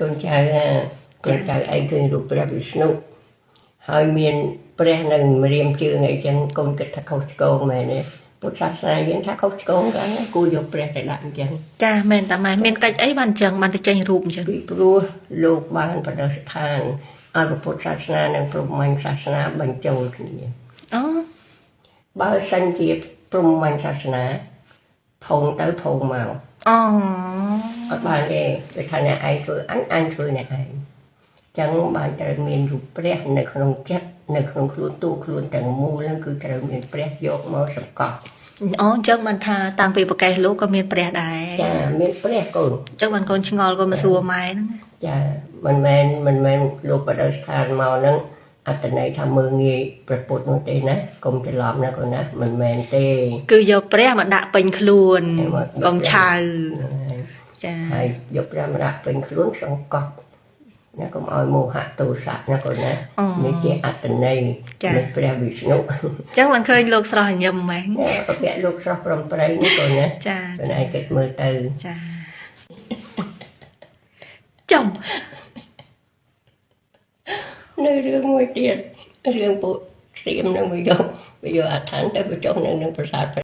កូនចៅអីឃើញរូបព្រះវិស្ណុហើយមានព្រះនៅម្រាមជើងអីចឹងកូនគិតថាខុសឆ្គងមែនទេពុទ្ធសាសនាយើងថាខុសឆ្គងกันគួរយកព្រះទៅដាក់អញ្ចឹងចាមែនតាម៉ែមានកិច្ចអីបានអញ្ចឹងបានទៅចេញរូបអញ្ចឹងពីព្រោះលោកបានបដិស្ថានឲ្យពុទ្ធសាសនានិងព្រហ្មញ្ញសាសនាបញ្ចូលគ្នាអូបើសិនជាព្រហ្មញ្ញសាសនាធំទៅធំមកអូអត់បានទេគេថាអ្នកឯងធ្វើអញធ្វើអ្នកឯងចឹងបានត្រូវមានរូបព្រះនៅក្នុងចិត្តនៅក្នុងខ្លួនទូខ្លួនទាំងមូលហ្នឹងគឺត្រូវមានព្រះយកមកសង្កត់អូអញ្ចឹងបានថាតាំងពីប្រកេះលោកក៏មានព្រះដែរចាមានព្រះកូនអញ្ចឹងបានកូនឆ្ងល់ក៏មកសួរម៉ែហ្នឹងចាមិនមែនលោកបដិស្ថានមកហ្នឹងអត្តន័យថាមើងងាយព្រះពុទ្ធនោះទេណាកុំច្រឡំណាកូនណាមិនមែនទេគឺយកព្រះមកដាក់ពេញខ្លួនកុំឆៅចាហើយយកព្រះមកដាក់ពេញខ្លួនសង្កត់ណាកុំឲ្យមោហៈទោសៈណាកូនណានេះជាអត្តន័យនៃព្រះវិស្ណុអញ្ចឹងមិនឃើញលោកស្រស់ញឹមម៉េចប្រភពលោកស្រស់ព្រមប្រៃនេះកូនណាចាខ្លួនឯងគិតមើលទៅចាចំនៅរឿងមួយទៀតរឿងពួកស្រៀមនឹងវាយកអដ្ឋានទៅបញ្ចុះនៅនឹងប្រាសាទ